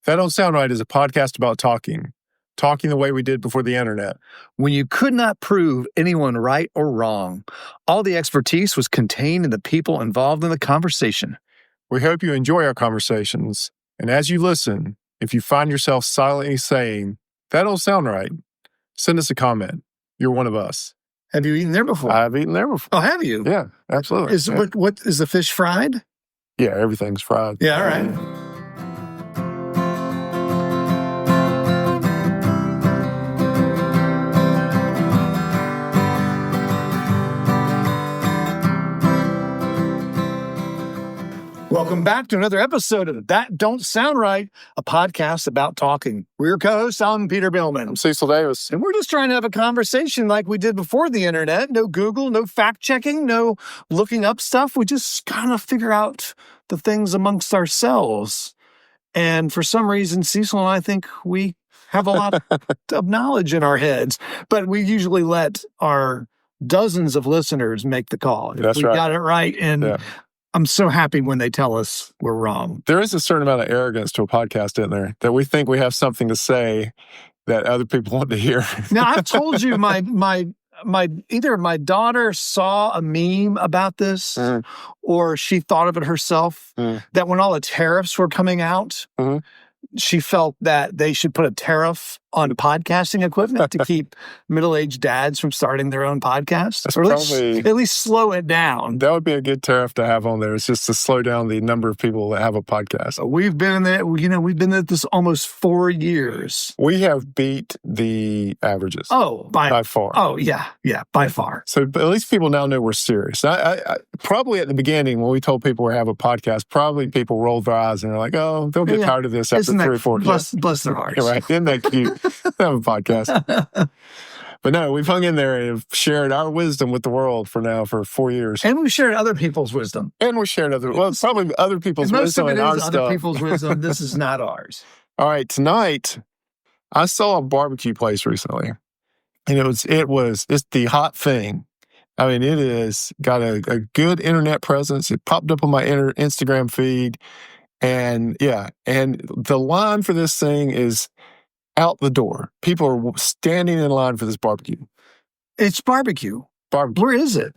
That Don't Sound Right is a podcast about talking the way we did before the internet. When you could not prove anyone right or wrong, all the expertise was contained in the people involved in the conversation. We hope you enjoy our conversations, and as you listen, if you find yourself silently saying, "That don't sound right," send us a comment. You're one of us. Have you eaten there before? I've eaten there before. Oh, have you? Yeah, absolutely. What is the fish fried? Yeah, everything's fried. Yeah, all right. Welcome back to another episode of That Don't Sound Right, a podcast about talking. We're your co-hosts. I'm Peter Billman. I'm Cecil Davis. And we're just trying to have a conversation like we did before the internet. No Google, no fact-checking, no looking up stuff. We just kind of figure out the things amongst ourselves. And for some reason, Cecil and I think we have a lot of knowledge in our heads. But we usually let our dozens of listeners make the call. That's right. We got it right. And yeah. I'm so happy when they tell us we're wrong. There is a certain amount of arrogance to a podcast, isn't there? That we think we have something to say that other people want to hear. Now, I've told you either my daughter saw a meme about this or she thought of it herself, that when all the tariffs were coming out, she felt that they should put a tariff on podcasting equipment to keep middle-aged dads from starting their own podcasts. That's or probably, at least slow it down. That would be a good tariff to have on there. It's just to slow down the number of people that have a podcast. We've been in there, we've been at this almost 4 years. We have beat the averages. Oh, by far. Oh, yeah, by far. So at least people now know we're serious. I probably at the beginning when we told people we have a podcast, probably people rolled their eyes and they're like, oh, they'll get tired of this after 3 or 4 years. Bless their hearts. Right. Isn't that cute? They have a podcast. But no, we've hung in there and have shared our wisdom with the world for 4 years. And we've shared other people's wisdom. Probably other people's wisdom and our stuff. Other people's wisdom. This is not ours. All right, tonight, I saw a barbecue place recently. And it's the hot thing. I mean, it is got a good internet presence. It popped up on my Instagram feed. And the line for this thing is out the door. People are standing in line for this barbecue. It's barbecue. Where is it?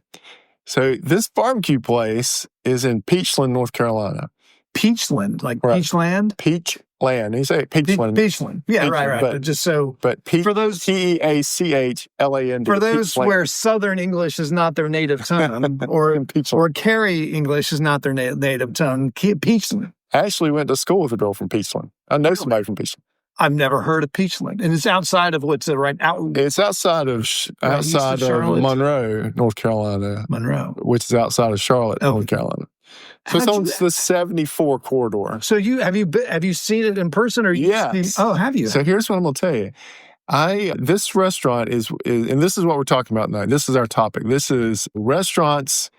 So this barbecue place is in Peachland, North Carolina. Peachland, like right. Peachland? Peachland. You say Peachland. Peachland. Yeah, Peachland. Right. But just so. But for those Teachland. For those where Southern English is not their native tongue, or Cary English is not their native tongue, Peachland. I actually went to school with a girl from Peachland. I know somebody from Peachland. I've never heard of Peachland, and it's outside of what's right out. It's outside of Monroe, North Carolina. Monroe, which is outside of Charlotte, North Carolina. So it's on the 74 corridor. So have you seen it in person or yes? Have you? So here's what I'm going to tell you. This restaurant is, and this is what we're talking about tonight. This is our topic. This is restaurants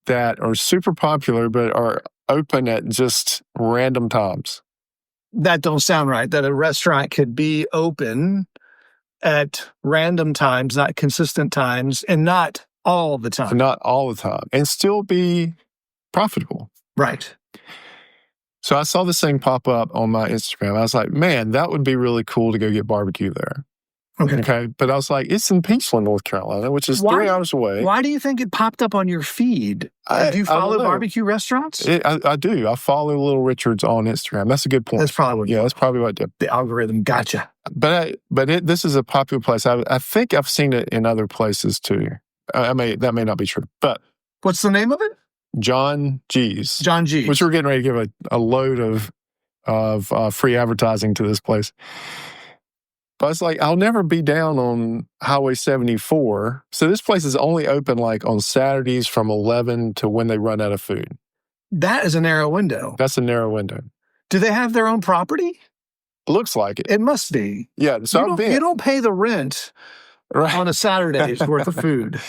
that are super popular but are open at just random times. That don't sound right, that a restaurant could be open at random times, not consistent times, and not all the time. Not all the time, and still be profitable. Right. So I saw this thing pop up on my Instagram. I was like, man, that would be really cool to go get barbecue there. Okay. But I was like, it's in Peachland, North Carolina, which is 3 hours away. Why do you think it popped up on your feed? Do you follow barbecue restaurants? I do. I follow Little Richard's on Instagram. That's a good point. That's probably that's probably what I did. The algorithm gotcha. But this is a popular place. I think I've seen it in other places too. That may not be true. But what's the name of it? John G's. John G's. Which we're getting ready to give a load of free advertising to this place. But it's like, I'll never be down on Highway 74. So this place is only open like on Saturdays from 11 to when they run out of food. That is a narrow window. That's a narrow window. Do they have their own property? Looks like it. It must be. Yeah. So you don't pay the rent on a Saturday's worth of food.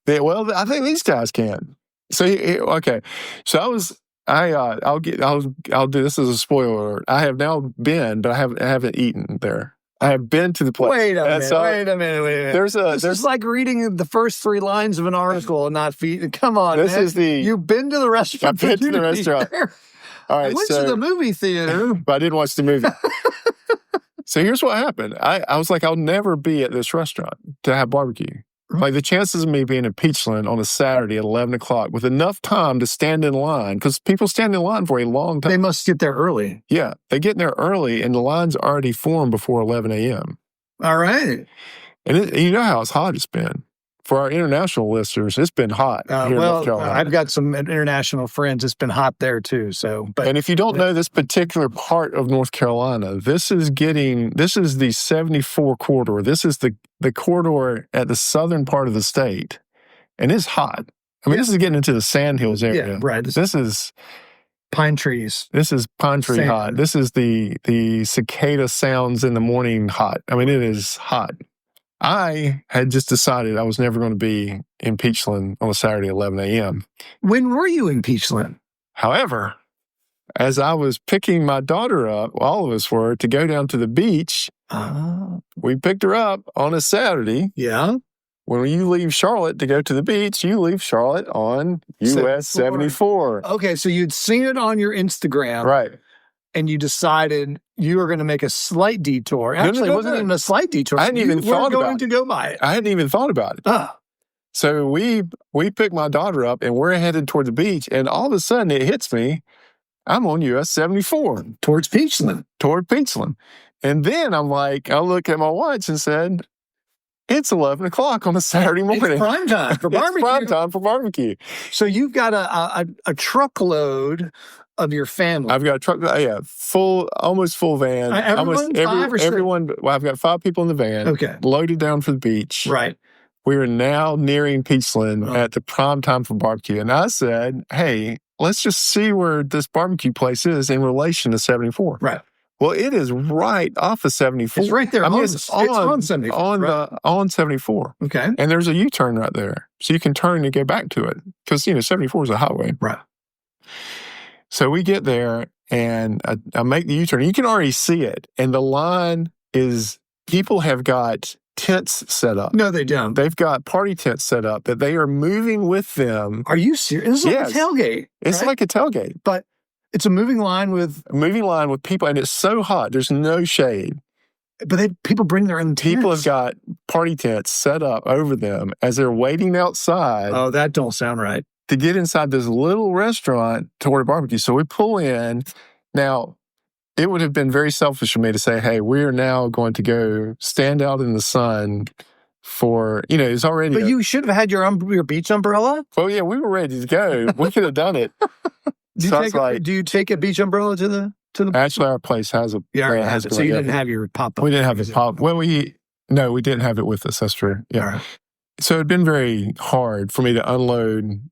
I think these guys can. So, okay. So I'll do this as a spoiler alert. I have now been, but I haven't eaten there. I have been to the place. Wait a minute. There's like reading the first 3 lines of an article and not feed. Come on, you've been to the restaurant. I've been to the restaurant. All right, I went to the movie theater. But I didn't watch the movie. So here's what happened. I was like, I'll never be at this restaurant to have barbecue. Like the chances of me being in Peachland on a Saturday at 11 o'clock with enough time to stand in line, because people stand in line for a long time. They must get there early. Yeah, they get in there early and the line's already formed before 11 a.m. All right. And you know how hot it's been. For our international listeners, it's been hot here in North Carolina. I've got some international friends. It's been hot there too. And if you don't know this particular part of North Carolina, this is the 74 corridor. This is the corridor at the southern part of the state. And it's hot. I mean, this is getting into the Sandhills area. Yeah, right. This is pine trees. This is pine tree hot. This is the cicada sounds in the morning hot. I mean, it is hot. I had just decided I was never going to be in Peachland on a Saturday at 11 a.m. When were you in Peachland? However, as I was picking my daughter up, all of us were, to go down to the beach, we picked her up on a Saturday. Yeah. When you leave Charlotte to go to the beach, you leave Charlotte on US 74. Okay, so you'd seen it on your Instagram. Right. And you decided you were going to make a slight detour. Actually, it wasn't even a slight detour. I hadn't even thought about it. You were going to go by it. I hadn't even thought about it. So we picked my daughter up and we're headed toward the beach. And all of a sudden it hits me. I'm on US 74. Towards Peachland. Toward Peachland. And then I'm like, I look at my watch and said, it's 11 o'clock on a Saturday morning. It's prime time for barbecue. It's prime time for barbecue. So you've got a truckload of your family. I've got a truck, almost full van. Everyone, I've got 5 people in the van, loaded down for the beach. Right. We are now nearing Peachland at the prime time for barbecue. And I said, hey, let's just see where this barbecue place is in relation to 74. Right. Well, it is right off of 74. It's right there. I mean, it's on 74. On 74. Okay. And there's a U-turn right there. So you can turn and go back to it. Because, 74 is a highway. Right. So we get there, and I make the U-turn. You can already see it. And the line is, people have got tents set up. No, they don't. They've got party tents set up that they are moving with them. Are you serious? It's like a tailgate. It's like a tailgate. But it's a moving line with people, and it's so hot. There's no shade. But people bring their own tents. People have got party tents set up over them as they're waiting outside. Oh, that don't sound right. To get inside this little restaurant to order barbecue. So we pull in. Now, it would have been very selfish for me to say, hey, we are now going to go stand out in the sun for, it's already... But you should have had your beach umbrella? Well, yeah, we were ready to go. We could have done it. Do you take a beach umbrella to the... Actually, our place has a... Yeah, so you didn't have your pop-up. We didn't have a pop. Well, we didn't have it with us. That's true. Yeah. Right. So it'd been very hard for me to unload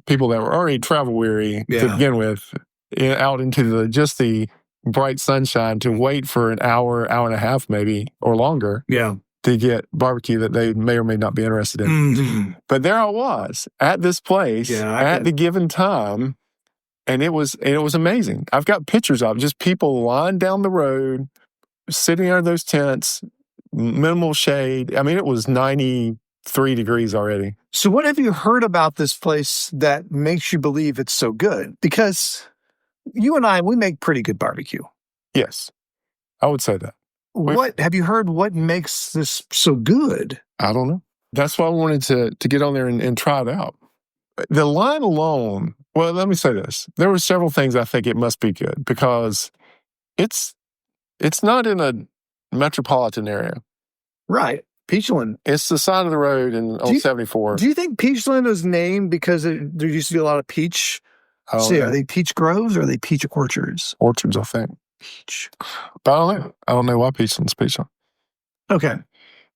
people that were already travel weary to begin with out into the bright sunshine to wait for an hour and a half maybe or longer to get barbecue that they may or may not be interested in. Mm-hmm. But there I was at this place at the given time, and it was amazing. I've got pictures of just people lined down the road, sitting under those tents, minimal shade. I mean, it was 93 degrees already. So what have you heard about this place that makes you believe it's so good? Because you and I, we make pretty good barbecue. Yes, I would say that. Have you heard what makes this so good? I don't know. That's why I wanted to get on there and try it out. The line alone, well, let me say this. There were several things I think it must be good because it's not in a metropolitan area. Right. Peachland. It's the side of the road on 74. Do you think Peachland is named because there used to be a lot of peach? Are they peach groves or are they peach orchards? Orchards, I think. Peach. But I don't know. I don't know why Peachland's Peachland. Okay.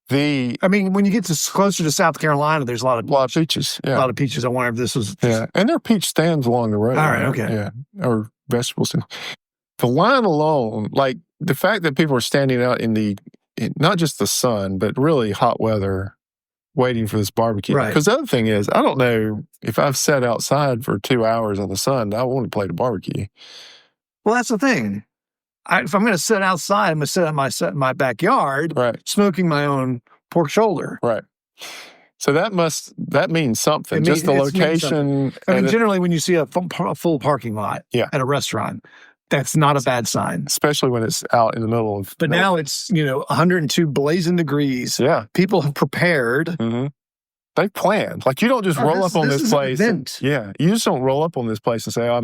When you get closer to South Carolina, there's a lot of peaches. Yeah. A lot of peaches. I wonder if this was... Yeah. And there are peach stands along the road. All right. Okay. Yeah. Or vegetable stands. The line alone, like the fact that people are standing out in not just the sun, but really hot weather, waiting for this barbecue. Right. Because the other thing is, I don't know if I've sat outside for 2 hours in the sun, I want to play the barbecue. Well, that's the thing. If I'm going to sit outside, I'm going to sit in my backyard, smoking my own pork shoulder. Right. So that means something. Just the location. Generally, when you see a full parking lot at a restaurant, That's not a bad sign. especially when it's out in the middle of. But now it's 102 blazing degrees. Yeah. People have prepared. Mm-hmm. They planned. Like you don't just roll up on this place. Yeah, you just don't roll up on this place and say, "Oh,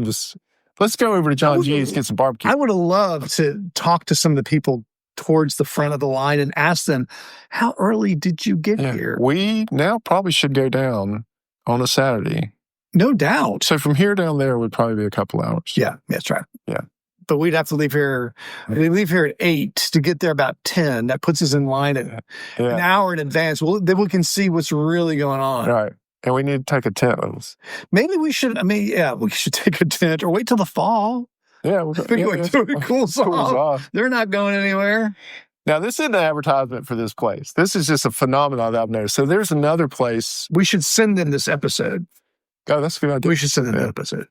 let's go over to John G's, get some barbecue." I would have loved to talk to some of the people towards the front of the line and ask them, how early did you get here? We now probably should go down on a Saturday. No doubt. So from here down there would probably be a couple hours. Yeah, that's right. Yeah. But we'd have to leave here. We leave here at 8 to get there about 10. That puts us in line at an hour in advance. Well, then we can see what's really going on. Right. And we need to take a tent with us. Maybe we should, we should take a tent or wait till the fall. Yeah. It cools off. They're not going anywhere. Now, this isn't an advertisement for this place. This is just a phenomenon that I've noticed. So there's another place. We should send them this episode. Oh, that's a good idea. We should send them the episode.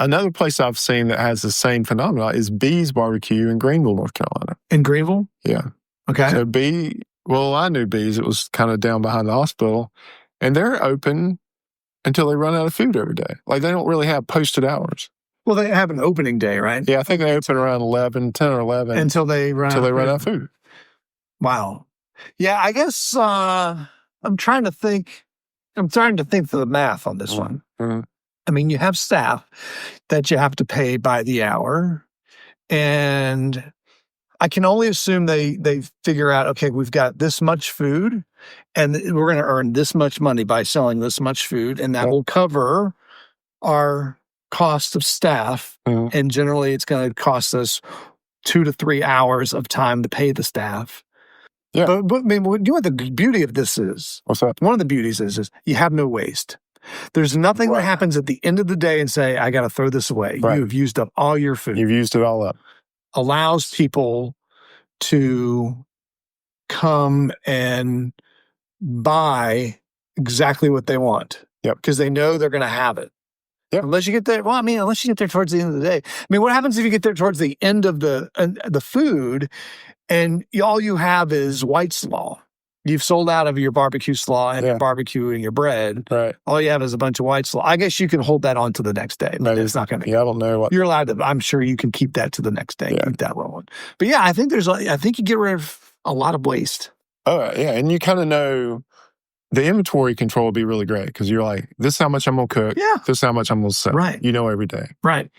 Another place I've seen that has the same phenomenon is B's Barbecue in Greenville, North Carolina. In Greenville? Yeah. Okay. So I knew B's. It was kind of down behind the hospital. And they're open until they run out of food every day. Like they don't really have posted hours. Well, they have an opening day, right? Yeah, I think they open around 10 or 11. Until they run out of food. Wow. Yeah, I guess I'm trying to think of the math on this one. Mm-hmm. I mean, you have staff that you have to pay by the hour. And I can only assume they figure out, okay, we've got this much food and we're going to earn this much money by selling this much food. And that will cover our cost of staff. Mm-hmm. And generally it's going to cost us 2 to 3 hours of time to pay the staff. Yeah. But I mean, you know what the beauty of this is? What's that? One of the beauties is you have no waste. There's nothing that happens at the end of the day and say, I got to throw this away. Right. You've used up all your food. You've used it all up. Allows people to come and buy exactly what they want. Yep. Because they know they're going to have it. Yep. Unless you get there towards the end of the day. I mean, what happens if you get there towards the end of the food and all you have is white slaw? You've sold out of your barbecue slaw and your barbecue and your bread. Right. All you have is a bunch of white slaw. I guess you can hold that on to the next day. But it's not going to. Yeah, I don't know what. You're allowed to. I'm sure you can keep that to the next day. Yeah. Keep that rolling. But yeah, I think you get rid of a lot of waste. Oh yeah, and you kind of know the inventory control will be really great because you're like, this is how much I'm going to cook. Yeah. This is how much I'm going to sell. Right. You know every day. Right.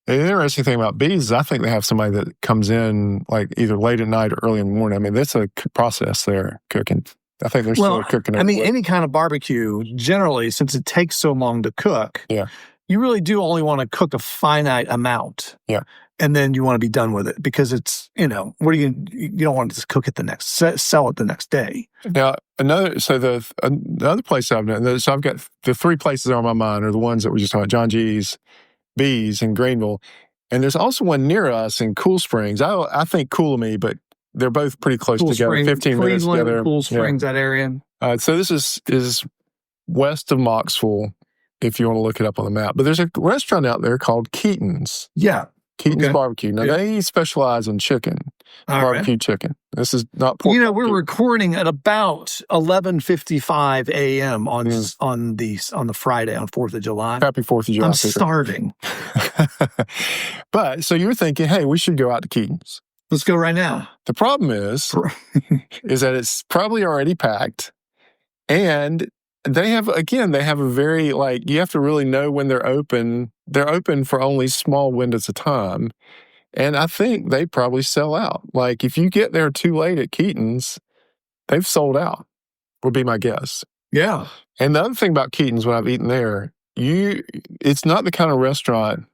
And the interesting thing about B's is I think they have somebody that comes in like either late at night or early in the morning. I mean, that's a process there cooking. I think they're still cooking. I mean, any kind of barbecue, generally, since it takes so long to cook, you really do only want to cook a finite amount. Yeah. And then you want to be done with it because it's, you don't want to just cook it sell it the next day. Now, the other place I've done, so I've got the 3 places on my mind are the ones that we just talked about, John G's, B's in Greenville. And there's also one near us in Cool Springs. I think Cool Me, but they're both pretty close together, 15 minutes together. Cool Springs, that area. So this is west of Moxville, if you want to look it up on the map. But there's a restaurant out there called Keaton's. Yeah. Keaton's Barbecue. Now, they specialize in chicken, barbecue chicken. This is not pork. We're recording at about 11:55 a.m. on the Friday, on 4th of July. Happy 4th of July. I'm starving. But, so you're thinking, hey, we should go out to Keaton's. Let's go right now. The problem is that it's probably already packed. And they have a very, you have to really know when they're open. They're open for only small windows of time. And I think they probably sell out. Like, if you get there too late at Keaton's, they've sold out, would be my guess. Yeah. And the other thing about Keaton's, when I've eaten there, it's not the kind of restaurant.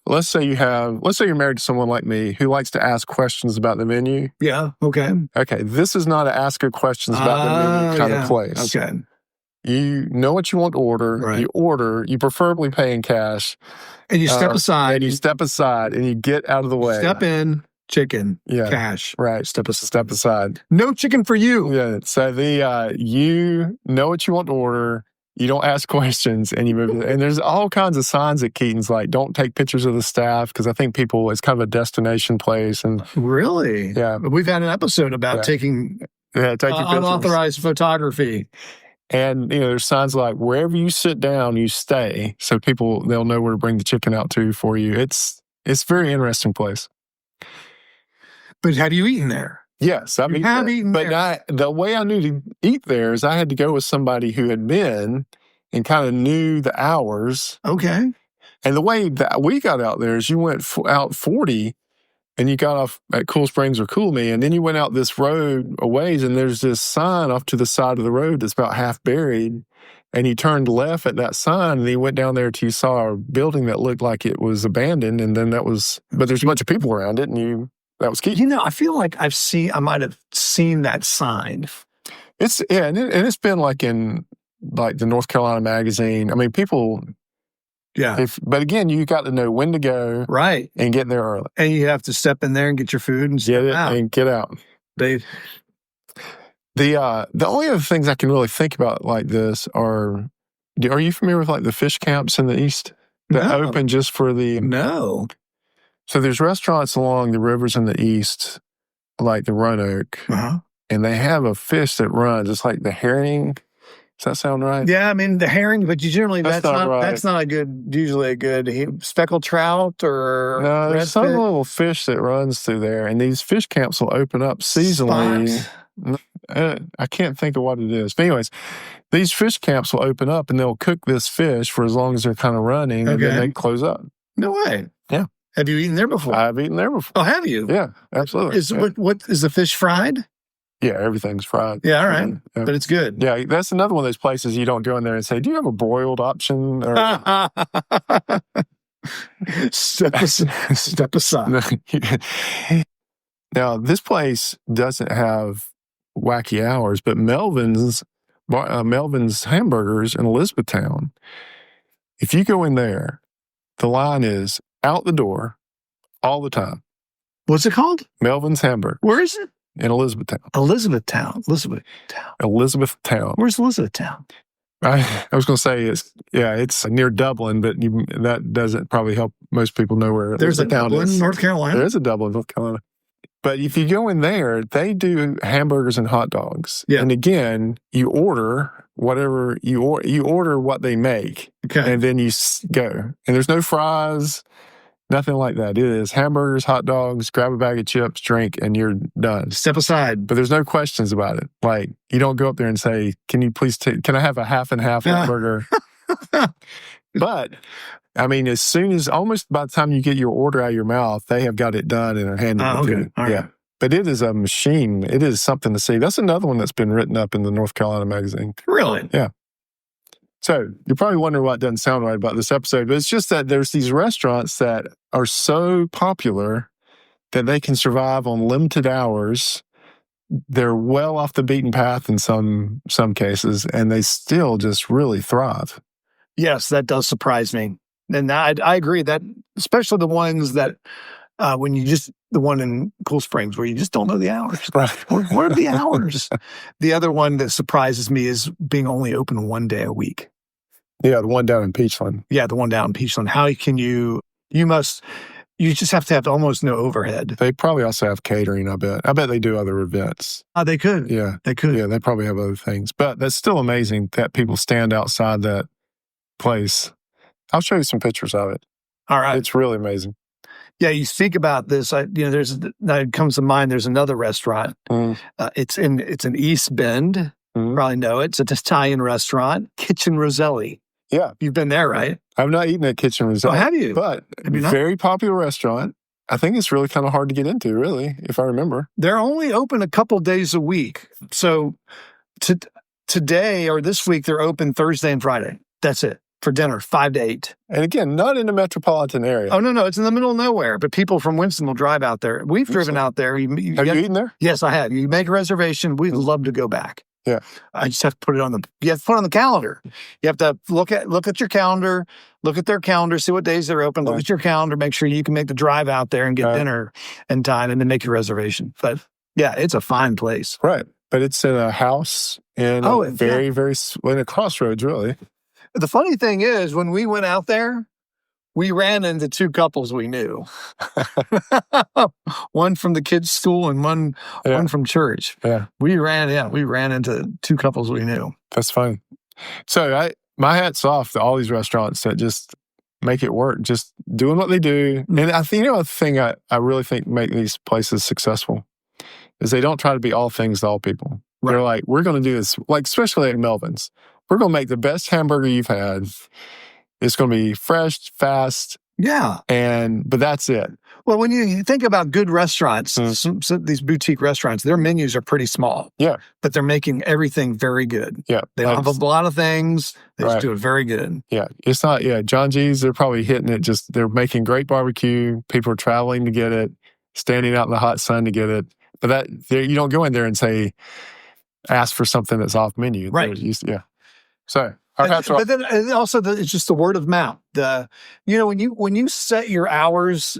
Let's say you're married to someone like me who likes to ask questions about the menu. Yeah. Okay. Okay. This is not an ask her questions about the menu kind of place. Okay. You know what you want to order. Right. You order. You preferably pay in cash. And you step aside. And you step aside and you get out of the way. Step in, chicken, cash. Right. Step aside. No chicken for you. Yeah. So you know what you want to order. You don't ask questions and you move. And there's all kinds of signs at Keaton's, like don't take pictures of the staff, because I think it's kind of a destination place. And really? Yeah. We've had an episode about taking unauthorized photography. And, there's signs like wherever you sit down, you stay. So they'll know where to bring the chicken out to for you. It's It's a very interesting place. But have you eaten there? Yes, I've eaten there. But the way I knew to eat there is I had to go with somebody who had been and kind of knew the hours. Okay. And the way that we got out there is you went out 40 and you got off at Cool Springs or Cool Me, and then you went out this road a ways, and there's this sign off to the side of the road that's about half buried. And you turned left at that sign, and you went down there till you saw a building that looked like it was abandoned, and then but there's a bunch of people around it, and that was Keaton. I feel like I might have seen that sign. And it's been like in like the North Carolina Magazine. I mean, people. Yeah. But again, you got to know when to go. Right. And get there early. And you have to step in there and get your food and get it out. And get out. The only other things I can really think about like this are you familiar with like the fish camps in the East that open just for the... No. So there's restaurants along the rivers in the East, like the Roanoke, and they have a fish that runs. It's like the herring. Does that sound right? Yeah, I mean the herring, but you generally that's not usually a good speckled trout or no. There's some little fish that runs through there, and these fish camps will open up seasonally. I can't think of what it is, but anyways, these fish camps will open up and they'll cook this fish for as long as they're kind of running, and then they close up. No way. Yeah. Have you eaten there before? I've eaten there before. Oh, have you? Yeah, absolutely. What is the fish fried? Yeah, everything's fried. Yeah, all right. But it's good. Yeah, that's another one of those places you don't go in there and say, do you have a broiled option? Or... Step aside. Now, this place doesn't have wacky hours, but Melvin's Hamburgers in Elizabethtown, if you go in there, the line is out the door all the time. What's it called? Melvin's Hamburger. Where is it? In Elizabethtown. Elizabethtown. Where's Elizabethtown? I was going to say it's near Dublin, but that doesn't probably help most people know where there's a Dublin, North Carolina. There is a Dublin, North Carolina. But if you go in there, they do hamburgers and hot dogs. Yeah. And again, you order whatever you order what they make. Okay. And then you go. And there's no fries. Nothing like that. It is hamburgers, hot dogs, grab a bag of chips, drink, and you're done. Step aside. But there's no questions about it. Like, you don't go up there and say, can you please can I have a half and half hamburger? But, I mean, almost by the time you get your order out of your mouth, they have got it done and are handing it to you. Right. Yeah. But it is a machine. It is something to see. That's another one that's been written up in the North Carolina Magazine. Really? Yeah. So you're probably wondering why it doesn't sound right about this episode, but it's just that there's these restaurants that are so popular that they can survive on limited hours. They're well off the beaten path in some cases, and they still just really thrive. Yes, that does surprise me. And I agree that, especially the ones that the one in Cool Springs where you just don't know the hours. Right. What are the hours? The other one that surprises me is being only open one day a week. Yeah, the one down in Peachland. Yeah, the one down in Peachland. How can you just have to have almost no overhead. They probably also have catering, I bet. I bet they do other events. They could. Yeah. They could. Yeah, they probably have other things. But that's still amazing that people stand outside that place. I'll show you some pictures of it. All right. It's really amazing. Yeah, you speak about this. It comes to mind. There's another restaurant. It's in East Bend. You probably know it. It's an Italian restaurant, Kitchen Roselli. Yeah, you've been there, right? I've not eaten at Kitchen Roselli. Oh, have you? But very popular restaurant. I think it's really kind of hard to get into, really, if I remember. They're only open a couple days a week. So today or this week, they're open Thursday and Friday. That's it. For dinner, 5 to 8. And again, not in the metropolitan area. Oh, no. It's in the middle of nowhere. But people from Winston will drive out there. We've driven out there. Have you eaten there? Yes, I have. You make a reservation. We'd love to go back. Yeah. I just have to put it on the calendar. You have to look at your calendar, look at their calendar, see what days they're open, look at your calendar, make sure you can make the drive out there and get dinner in time, and then make your reservation. But yeah, it's a fine place. Right. But it's in a house in very in a crossroads, really. The funny thing is, when we went out there, we ran into two couples we knew. One from the kids' school and one from church. Yeah. We ran into two couples we knew. That's fine. So my hat's off to all these restaurants that just make it work. Just doing what they do. And I think, a thing I really think make these places successful is they don't try to be all things to all people. Right. They're like, we're going to do this, like, especially at Melvin's. We're going to make the best hamburger you've had. It's going to be fresh, fast. Yeah. But that's it. Well, when you think about good restaurants, these boutique restaurants, their menus are pretty small. Yeah. But they're making everything very good. Yeah. They don't have a lot of things. They just do it very good. Yeah. It's not, John G's, they're probably hitting it. They're making great barbecue. People are traveling to get it, standing out in the hot sun to get it. But you don't go in there and say, ask for something that's off menu. Right. So, but then also it's just the word of mouth. When you set your hours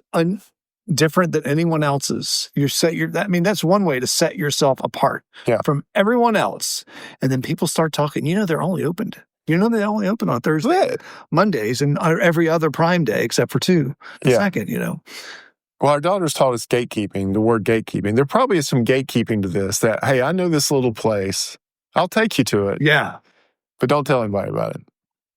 different than anyone else's, that's one way to set yourself apart from everyone else. And then people start talking. They're only opened. They only open on Thursday, Mondays, and every other Prime Day except for 2. Second. Well, our daughters taught us gatekeeping. The word gatekeeping. There probably is some gatekeeping to this. That hey, I know this little place. I'll take you to it. Yeah. But don't tell anybody about it,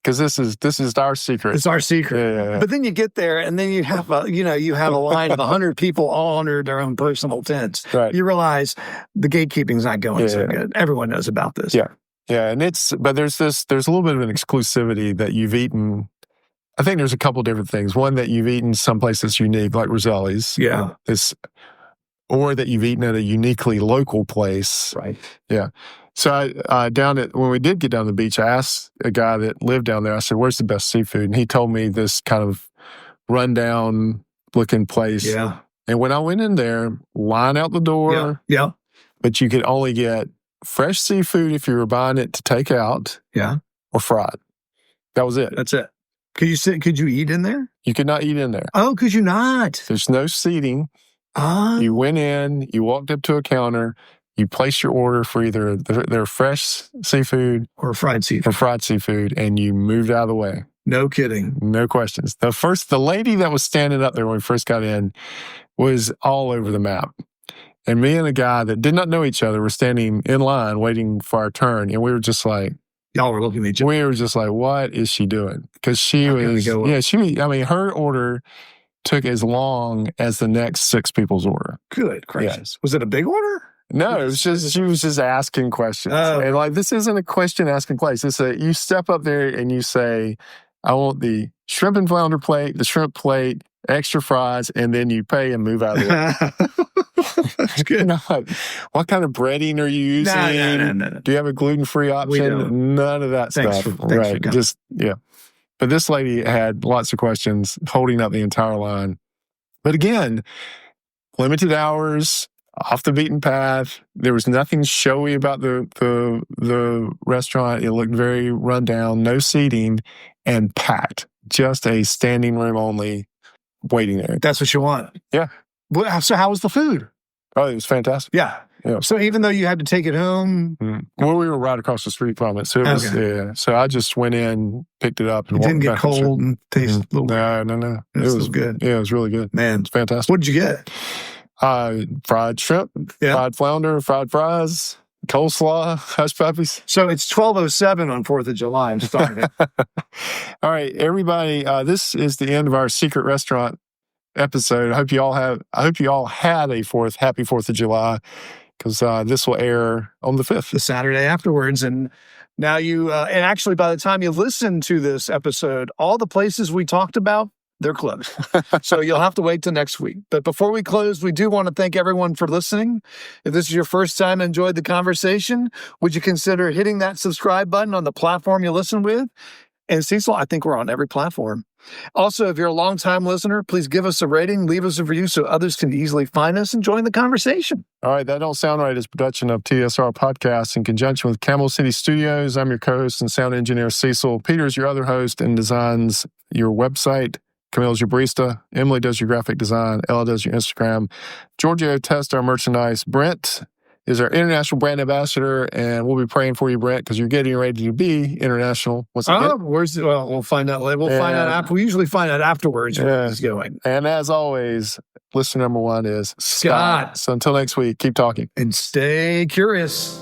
because this is our secret. It's our secret. Yeah. But then you get there, and then you have a line of 100 people all under their own personal tents. Right. You realize the gatekeeping's not going so good. Everyone knows about this. Yeah, and but there's a little bit of an exclusivity that you've eaten. I think there's a couple different things. One, that you've eaten someplace that's unique, like Roselli's. Yeah. Or that you've eaten at a uniquely local place. Right. Yeah. So when we did get down to the beach, I asked a guy that lived down there, I said, where's the best seafood? And he told me this kind of rundown looking place. Yeah. And when I went in there, line out the door. Yeah. But you could only get fresh seafood if you were buying it to take out. Yeah. Or fried. That was it. That's it. Could you eat in there? You could not eat in there. Oh, could you not? There's no seating. You went in, you walked up to a counter, you placed your order for either their fresh seafood or fried seafood, and you moved out of the way. No kidding. No questions. The lady that was standing up there when we first got in was all over the map. And me and a guy that did not know each other were standing in line waiting for our turn, and we were just like, y'all were looking at each other. We were just like, what is she doing? Because her order took as long as the next 6 people's order. Good gracious. Yeah. Was it a big order? No, it was just, she was just asking questions. And like, this isn't a question asking place. It's you step up there and you say, I want the shrimp and flounder plate, the shrimp plate, extra fries, and then you pay and move out of the way. That's good. What kind of breading are you using? No. Do you have a gluten-free option? We don't. None of that stuff. Thanks for just, yeah. But this lady had lots of questions, holding up the entire line. But again, limited hours, off the beaten path. There was nothing showy about the restaurant. It looked very run down, no seating, and packed. Just a standing room only waiting area. That's what you want. Yeah. So how was the food? Oh, it was fantastic. Yeah. So even though you had to take it home? Well, we were right across the street from it. So it was, So I just went in, picked it up, and it didn't get cold and taste a little. No. It was good. Yeah, it was really good. Man. It's fantastic. What did you get? Fried shrimp, fried flounder, fried fries, coleslaw, hush puppies. So it's 12:07 on 4th of July. I'm starting it. All right, everybody. This is the end of our secret restaurant episode. I hope you all had a happy 4th of July, because this will air on the 5th, the Saturday afterwards. And now and actually by the time you listen to this episode, all the places we talked about, they're closed. So you'll have to wait till next week. But before we close, we do want to thank everyone for listening. If this is your first time and enjoyed the conversation, would you consider hitting that subscribe button on the platform you listen with? And Cecil, I think we're on every platform. Also, if you're a longtime listener, please give us a rating, leave us a review so others can easily find us and join the conversation. All right, That Don't Sound Right is a production of TSR Podcasts in conjunction with Camel City Studios. I'm your co-host and sound engineer, Cecil. Peter's your other host and designs your website. Camille's your barista. Emily does your graphic design. Ella does your Instagram. Giorgio tests our merchandise. Brent is our international brand ambassador, and we'll be praying for you, Brent, because you're getting ready to be international. We'll find out later. Find out after. We usually find out afterwards where it's going. And as always, listener number 1 is Scott. So until next week, keep talking. And stay curious.